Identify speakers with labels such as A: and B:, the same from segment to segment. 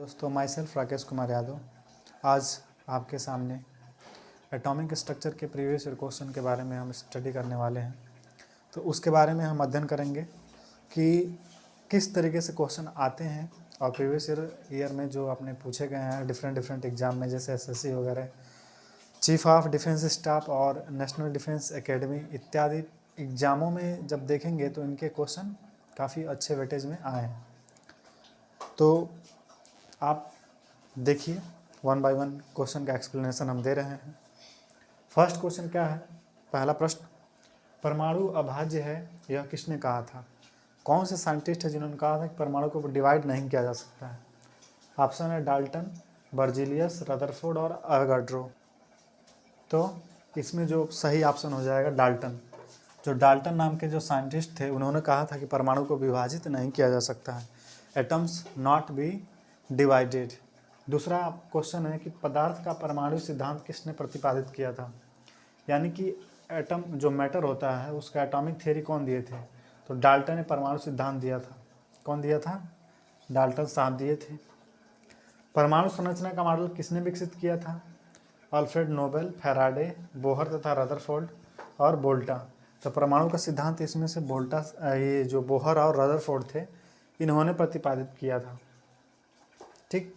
A: दोस्तों, my self Rakesh Kumar Yadav आज आपके सामने एटॉमिक स्ट्रक्चर के प्रीवियस ईयर क्वेश्चन के बारे में हम स्टडी करने वाले हैं। तो उसके बारे में हम अध्ययन करेंगे कि किस तरीके से क्वेश्चन आते हैं और प्रीवियस ईयर में जो अपने पूछे गए हैं डिफरेंट एग्जाम में, जैसे एसएससी वगैरह, चीफ ऑफ डिफेंस स्टाफ और नेशनल डिफेंस एकेडमी इत्यादि एग्ज़ामों में जब देखेंगे तो इनके क्वेश्चन काफ़ी अच्छे वेटेज में आए हैं। तो आप देखिए, वन बाय वन क्वेश्चन का एक्सप्लेनेशन हम दे रहे हैं। फर्स्ट क्वेश्चन क्या है? पहला प्रश्न, परमाणु अभाज्य है यह किसने कहा था? कौन से साइंटिस्ट है जिन्होंने कहा था कि परमाणु को डिवाइड नहीं किया जा सकता है? ऑप्शन है डाल्टन, बर्जीलियस, रदरफोर्ड और अवोगाड्रो। तो इसमें जो सही ऑप्शन हो जाएगा डाल्टन। जो डाल्टन नाम के जो साइंटिस्ट थे उन्होंने कहा था कि परमाणु को विभाजित नहीं किया जा सकता है, एटम्स नॉट बी डिवाइडेड। दूसरा क्वेश्चन है कि पदार्थ का परमाणु सिद्धांत किसने प्रतिपादित किया था? यानी कि एटम जो मैटर होता है उसका एटॉमिक थ्योरी कौन दिए थे? तो डाल्टन ने परमाणु सिद्धांत दिया था। कौन दिया था? डाल्टन साहब दिए थे। परमाणु संरचना का मॉडल किसने विकसित किया था? अल्फ्रेड नोबेल, फैराडे, बोहर तथा रदरफोर्ड और वोल्टा। तो परमाणु का सिद्धांत इसमें से वोल्टा, ये जो बोहर और रदरफोर्ड थे, इन्होंने प्रतिपादित किया था। ठीक।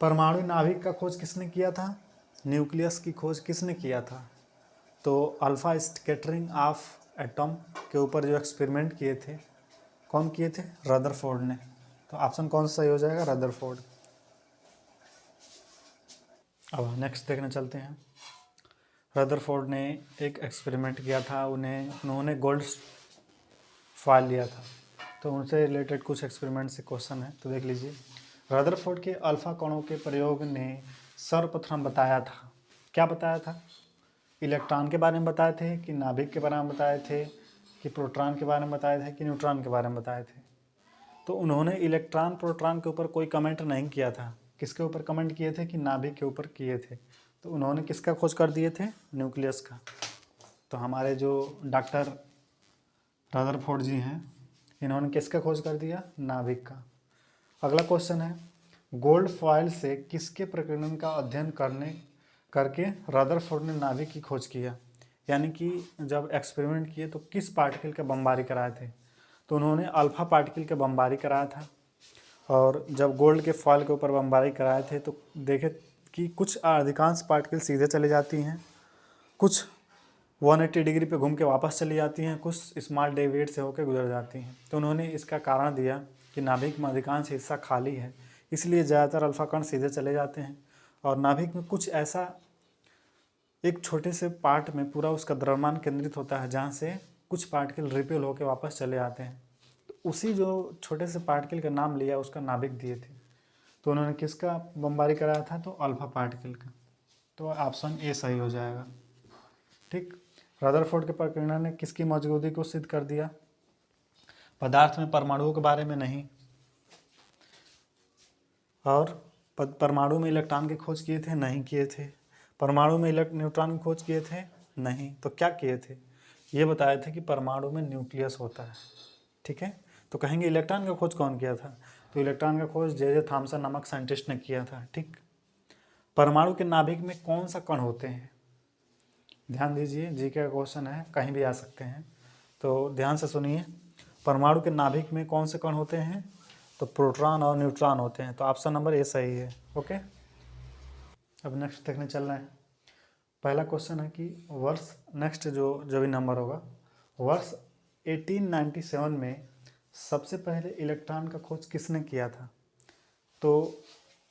A: परमाणु नाभिक का खोज किसने किया था? न्यूक्लियस की खोज किसने किया था? तो अल्फा स्कैटरिंग ऑफ एटम के ऊपर जो एक्सपेरिमेंट किए थे, कौन किए थे? रदरफोर्ड ने। तो ऑप्शन कौन सा सही हो जाएगा? रदरफोर्ड। अब नेक्स्ट देखने चलते हैं। रदरफोर्ड ने एक एक्सपेरिमेंट किया था, उन्होंने गोल्ड फॉइल लिया था, तो उनसे रिलेटेड कुछ एक्सपेरिमेंट से क्वेश्चन है, तो देख लीजिए। रदरफोर्ड के अल्फा कणों के प्रयोग ने सर्वप्रथम बताया था, क्या बताया था? इलेक्ट्रॉन के बारे में बताए थे कि नाभिक के बारे में बताए थे कि प्रोटॉन के बारे में बताए थे कि न्यूट्रॉन के बारे में बताए थे? तो उन्होंने इलेक्ट्रॉन प्रोटॉन के ऊपर कोई कमेंट नहीं किया था। किसके ऊपर कमेंट किए थे? कि नाभिक के ऊपर किए थे। तो उन्होंने किसका खोज कर दिए थे? न्यूक्लियस का। तो हमारे जो डॉक्टर रदरफोर्ड जी हैं, इन्होंने किसका खोज कर दिया? नाभिक का। अगला क्वेश्चन है, गोल्ड फॉइल से किसके प्रकीर्णन का अध्ययन करके रदरफोर्ड ने नाभिक की खोज किया? यानी कि जब एक्सपेरिमेंट किए तो किस पार्टिकल के बमबारी कराए थे? तो उन्होंने अल्फा पार्टिकल के बमबारी कराया था। और जब गोल्ड के फॉइल के ऊपर बमबारी कराए थे तो देखे कि कुछ अधिकांश पार्टिकल सीधे चले जाती हैं, कुछ 180 डिग्री पे घूम के वापस चली जाती हैं, कुछ स्मॉल डेविएट से होकर गुजर जाती हैं। तो उन्होंने इसका कारण दिया कि नाभिक में अधिकांश हिस्सा खाली है, इसलिए ज़्यादातर अल्फा कण सीधे चले जाते हैं, और नाभिक में कुछ ऐसा एक छोटे से पार्ट में पूरा उसका द्रव्यमान केंद्रित होता है जहाँ से कुछ पार्टिकल रिपेल होकर वापस चले आते हैं। तो उसी जो छोटे से पार्टिकल का नाम लिया, उसका नाभिक दिए थे। तो उन्होंने किसका बमबारी कराया था? तो अल्फा पार्टिकल का। तो ऑप्शन ए सही हो जाएगा। ठीक। रदरफोर्ड के प्रकीर्णन ने किसकी मौजूदगी को सिद्ध कर दिया? पदार्थ में परमाणुओं के बारे में नहीं। और परमाणु में इलेक्ट्रॉन की खोज किए थे? नहीं किए थे। परमाणु में न्यूट्रॉन की खोज किए थे? नहीं। तो क्या किए थे? ये बताए थे कि परमाणु में न्यूक्लियस होता है। ठीक है। तो कहेंगे इलेक्ट्रॉन का खोज कौन किया था? तो इलेक्ट्रॉन का खोज जे थॉमसन नामक साइंटिस्ट ने किया था। ठीक। परमाणु के नाभिक में कौन सा कण होते हैं? ध्यान दीजिए, जी का क्वेश्चन है, कहीं भी आ सकते हैं, तो ध्यान से सुनिए। परमाणु के नाभिक में कौन से कण होते हैं? तो प्रोटॉन और न्यूट्रॉन होते हैं। तो ऑप्शन नंबर ए सही है। ओके। अब नेक्स्ट देखने चल रहे हैं। पहला क्वेश्चन है कि वर्ष, नेक्स्ट जो भी नंबर होगा, वर्ष 1897 में सबसे पहले इलेक्ट्रॉन का खोज किसने किया था? तो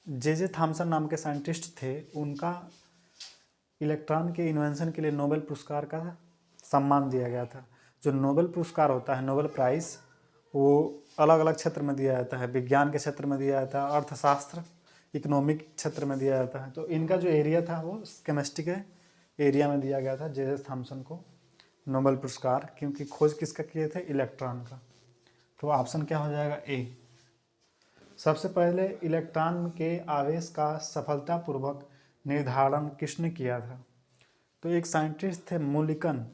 A: जे थॉमसन नाम के साइंटिस्ट थे, उनका इलेक्ट्रॉन के इन्वेंशन के लिए नोबेल पुरस्कार का सम्मान दिया गया था। जो नोबेल पुरस्कार होता है, नोबेल प्राइज़, वो अलग अलग क्षेत्र में दिया जाता है। विज्ञान के क्षेत्र में दिया जाता है, अर्थशास्त्र, इकोनॉमिक क्षेत्र में दिया जाता है। तो इनका जो एरिया था वो केमिस्ट्री के एरिया में दिया गया था जे थॉमसन को नोबेल पुरस्कार, क्योंकि खोज किसका किए थे? इलेक्ट्रॉन का। तो ऑप्शन क्या हो जाएगा? ए। सबसे पहले इलेक्ट्रॉन के आवेश का सफलतापूर्वक निर्धारण किसने किया था? तो एक साइंटिस्ट थे मुलिकन,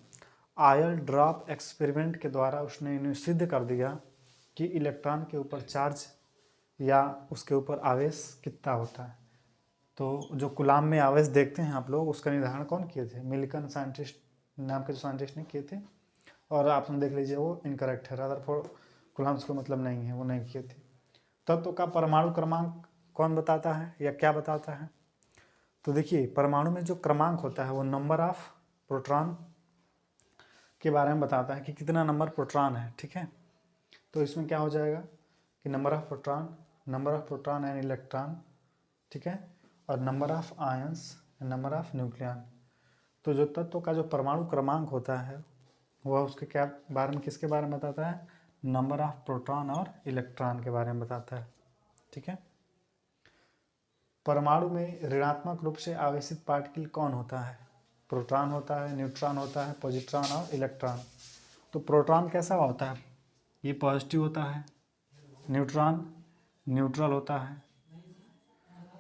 A: आयल ड्रॉप एक्सपेरिमेंट के द्वारा उसने इन्हें सिद्ध कर दिया कि इलेक्ट्रॉन के ऊपर चार्ज या उसके ऊपर आवेश कितना होता है। तो जो कूलाम में आवेश देखते हैं आप लोग, उसका निर्धारण कौन किए थे? मिल्टन साइंटिस्ट नाम के जो साइंटिस्ट ने किए थे, और आप देख लीजिए वो इनकरेक्ट है, रदरफोर्ड कूलाम्स को मतलब नहीं है, वो नहीं किए थे। तत्व का परमाणु क्रमांक कौन बताता है या क्या बताता है? तो देखिए, परमाणु में जो क्रमांक होता है वो नंबर ऑफ प्रोटॉन के बारे में बताता है कि कितना नंबर प्रोटॉन है, ठीक है। तो इसमें क्या हो जाएगा कि number of proton and electron, ठीक है, और number of ions, number of nucleon. तो जो तत्व का जो परमाणु क्रमांक होता है वह उसके क्या बारे में, किसके बारे में बताता है? नंबर ऑफ प्रोटॉन और इलेक्ट्रॉन के बारे में बताता है, ठीक है। परमाणु में ऋणात्मक रूप से आवेशित पार्टिकल कौन होता है? प्रोटॉन होता है, न्यूट्रॉन होता है, पॉजिट्रॉन और इलेक्ट्रॉन। तो प्रोटॉन कैसा होता है? ये पॉजिटिव होता है, न्यूट्रॉन न्यूट्रल होता है,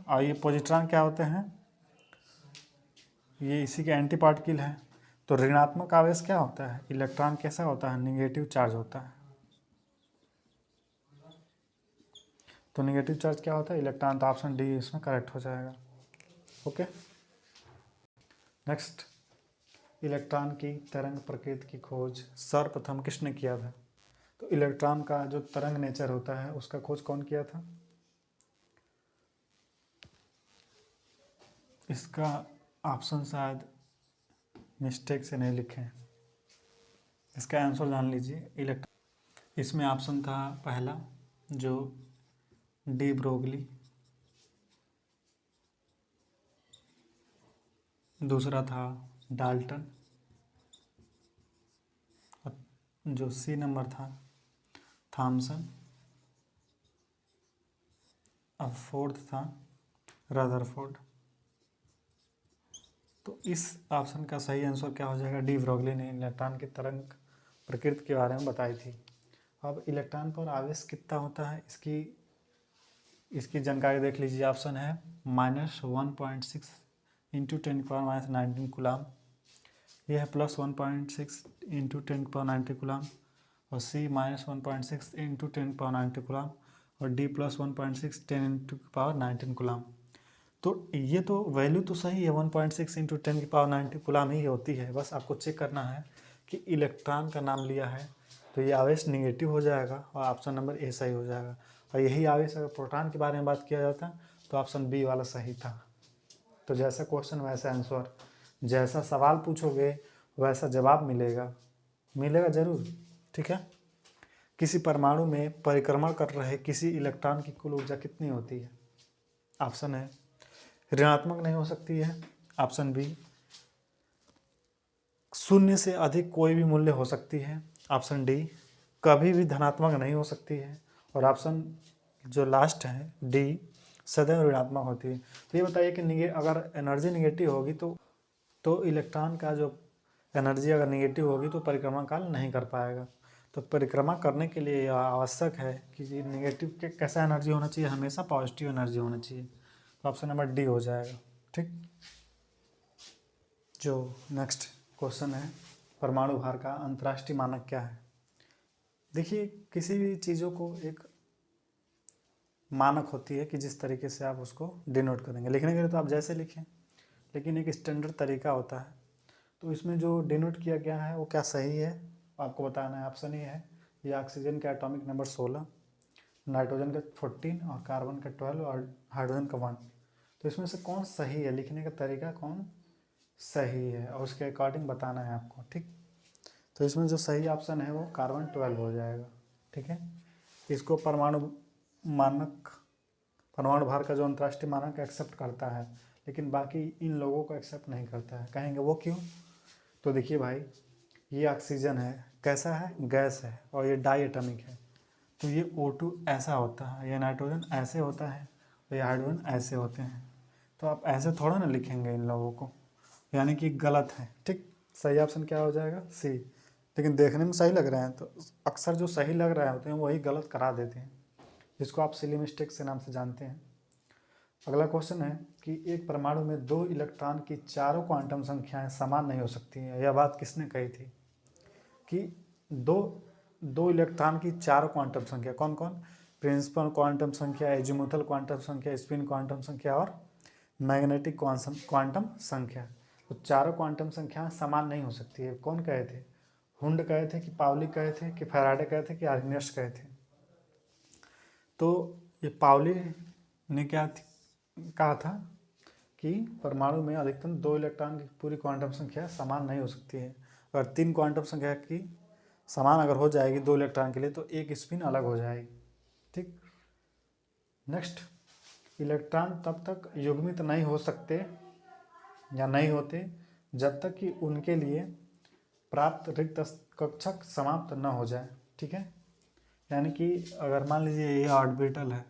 A: और ये पॉजिट्रॉन क्या होते हैं? ये इसी के एंटी पार्टिकल है। तो ऋणात्मक आवेश क्या होता है? इलेक्ट्रॉन कैसा होता है? निगेटिव चार्ज होता है। तो निगेटिव चार्ज क्या होता है? इलेक्ट्रॉन। तो ऑप्शन डी इसमें करेक्ट हो जाएगा। ओके, नेक्स्ट, इलेक्ट्रॉन की तरंग प्रकृति की खोज सर्वप्रथम किसने किया था? तो इलेक्ट्रॉन का जो तरंग नेचर होता है उसका खोज कौन किया था? इसका ऑप्शन शायद मिस्टेक से नहीं लिखे हैं, इसका आंसर जान लीजिए। इसमें ऑप्शन था पहला जो डी ब्रोगली, दूसरा था डाल्टन, और जो सी नंबर था थॉमसन, और फोर्थ था रदरफोर्ड। तो इस ऑप्शन का सही आंसर क्या हो जाएगा? डी ब्रोगली ने इलेक्ट्रॉन की तरंग प्रकृति के बारे में बताई थी। अब इलेक्ट्रॉन पर आवेश कितना होता है इसकी जानकारी देख लीजिए। ऑप्शन है -1.6 इंटू 10⁻⁹ कूलाम, यह है +1.6 इंटू 10⁻⁹ कूलाम, और सी -1.6 इंटू 10⁻⁹ कूलाम, और डी +1.6 10⁻⁹ कूलाम। तो ये तो वैल्यू तो सही है, 1.6 इंटू 10⁻⁹ कूलाम ही होती है। बस आपको चेक करना है कि इलेक्ट्रॉन का नाम लिया है तो ये आवेश निगेटिव हो जाएगा और ऑप्शन नंबर ए सही हो जाएगा। और यही आवेश अगर प्रोटॉन के बारे में बात किया जाता तो ऑप्शन बी वाला सही था। तो जैसा क्वेश्चन वैसा आंसर, जैसा सवाल पूछोगे वैसा जवाब मिलेगा ज़रूर, ठीक है। किसी परमाणु में परिक्रमण कर रहे किसी इलेक्ट्रॉन की कुल ऊर्जा कितनी होती है? ऑप्शन है ऋणात्मक नहीं हो सकती है, ऑप्शन बी 0 से अधिक कोई भी मूल्य हो सकती है, ऑप्शन डी कभी भी धनात्मक नहीं हो सकती है, और ऑप्शन जो लास्ट है डी सदैव ऋणात्मक होती है। तो ये बताइए कि अगर एनर्जी निगेटिव होगी तो इलेक्ट्रॉन का जो एनर्जी अगर निगेटिव होगी तो परिक्रमा काल नहीं कर पाएगा। तो परिक्रमा करने के लिए यह आवश्यक है कि निगेटिव के कैसा एनर्जी होना चाहिए? हमेशा पॉजिटिव एनर्जी होना चाहिए। तो ऑप्शन नंबर डी हो जाएगा, ठीक। जो नेक्स्ट क्वेश्चन है, परमाणु भार का अंतर्राष्ट्रीय मानक क्या है? देखिए, किसी भी चीज़ों को एक मानक होती है कि जिस तरीके से आप उसको डिनोट करेंगे। लिखने के लिए तो आप जैसे लिखें, लेकिन एक स्टैंडर्ड तरीका होता है। तो इसमें जो डिनोट किया गया है वो क्या सही है आपको बताना है। ऑप्शन ए है, ये ऑक्सीजन का एटॉमिक नंबर 16, नाइट्रोजन का 14, और कार्बन का 12, और हाइड्रोजन का 1। तो इसमें से कौन सही है, लिखने का तरीका कौन सही है और उसके अकॉर्डिंग बताना है आपको, ठीक। तो इसमें जो सही ऑप्शन है वो कार्बन 12 हो जाएगा, ठीक है। इसको परमाणु भार का जो अंतर्राष्ट्रीय मानक एक्सेप्ट करता है, लेकिन बाकी इन लोगों को एक्सेप्ट नहीं करता है। कहेंगे वो क्यों? तो देखिए भाई, ये ऑक्सीजन है, कैसा है? गैस है, और ये डाई एटॉमिक है। तो ये O2 ऐसा होता है, ये नाइट्रोजन ऐसे होता है, और ये हाइड्रोजन ऐसे होते हैं। तो आप ऐसे थोड़ा ना लिखेंगे इन लोगों को, यानी कि गलत है, ठीक। सही ऑप्शन क्या हो जाएगा? सी। लेकिन देखने में सही लग रहे हैं तो अक्सर जो सही लग रहे होते हैं वही गलत करा देते हैं, जिसको आप सिली मिस्टेक के नाम से जानते हैं। अगला क्वेश्चन है कि एक परमाणु में 2 इलेक्ट्रॉन की चारों क्वांटम संख्याएं समान नहीं हो सकती हैं। यह बात किसने कही थी कि दो इलेक्ट्रॉन की 4 क्वांटम संख्या कौन कौन? प्रिंसिपल क्वांटम संख्या, एजीमुथल क्वांटम संख्या, स्पिन क्वांटम संख्या और मैग्नेटिक क्वांटम संख्या। तो चारों क्वांटम संख्या समान नहीं हो सकती है। कौन कहे थे? हुंड कहे थे कि पाउली कहे थे कि फैराडे कहे थे कि आर्गेनियस कहे थे? तो ये पाउली ने क्या कहा था कि परमाणु में अधिकतम 2 इलेक्ट्रॉन की पूरी क्वांटम संख्या समान नहीं हो सकती है। अगर 3 क्वांटम संख्या की समान अगर हो जाएगी 2 इलेक्ट्रॉन के लिए तो एक स्पिन अलग हो जाएगी। ठीक। नेक्स्ट, इलेक्ट्रॉन तब तक युग्मित नहीं हो सकते या नहीं होते जब तक कि उनके लिए प्राप्त रिक्त कक्षक समाप्त न हो जाए। ठीक है, यानी कि अगर मान लीजिए ये ऑर्बिटल है,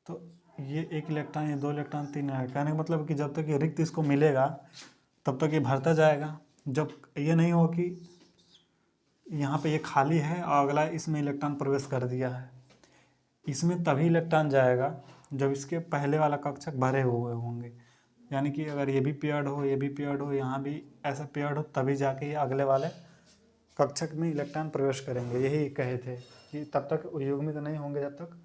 A: तो ये 1 इलेक्ट्रॉन, ये 2 इलेक्ट्रॉन, 3 है। कहने का मतलब कि जब तक ये रिक्त इसको मिलेगा तब तक ये भरता जाएगा। जब ये नहीं हो कि यहाँ पे ये खाली है और अगला इसमें इलेक्ट्रॉन प्रवेश कर दिया है, इसमें तभी इलेक्ट्रॉन जाएगा जब इसके पहले वाला कक्षक भरे हुए होंगे। यानी कि अगर ये भी पेयर्ड हो, ये भी पेयर्ड हो, यहाँ भी ऐसा पेयर्ड हो, तभी जाके ये अगले वाले कक्षक में इलेक्ट्रॉन प्रवेश करेंगे। यही कहे थे कि तब तक युग्मित नहीं होंगे जब तक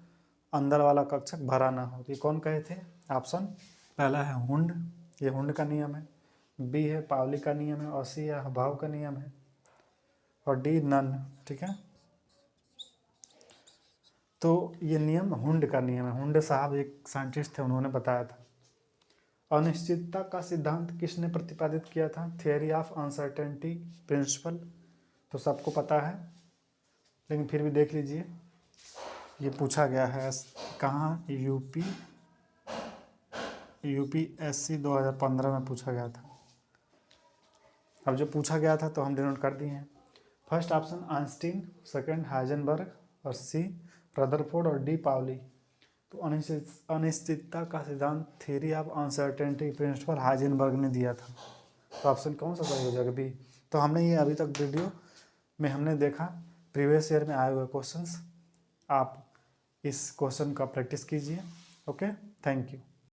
A: अंदर वाला कक्षक भरा ना हो। ये कौन कहे थे? ऑप्शन पहला है हुंड, ये हुंड का नियम है। बी है पाउली का नियम है, और सी है हबाव का नियम है, और डी नन। ठीक है, तो ये नियम हुंड का नियम है। हुंड साहब एक साइंटिस्ट थे, उन्होंने बताया था। अनिश्चितता का सिद्धांत किसने प्रतिपादित किया था? थियरी ऑफ अनसर्टेनिटी प्रिंसिपल तो सबको पता है, लेकिन फिर भी देख लीजिए, ये पूछा गया है कहाँ? यूपीएससी 2015 में पूछा गया था। अब जो पूछा गया था तो हम डिनोट कर दिए हैं। First option Einstein, second Heisenberg, और सी रदरफोर्ड, और डी पाउली। तो अनिश्चितता का सिद्धांत theory of uncertainty principle Heisenberg ने दिया था। तो ऑप्शन कौन सा सही हो जाएगा? बी। तो हमने ये अभी तक वीडियो में हमने देखा प्रीवियस ईयर में आए हुए क्वेश्चंस। आप इस क्वेश्चन का प्रैक्टिस कीजिए। Okay, thank you.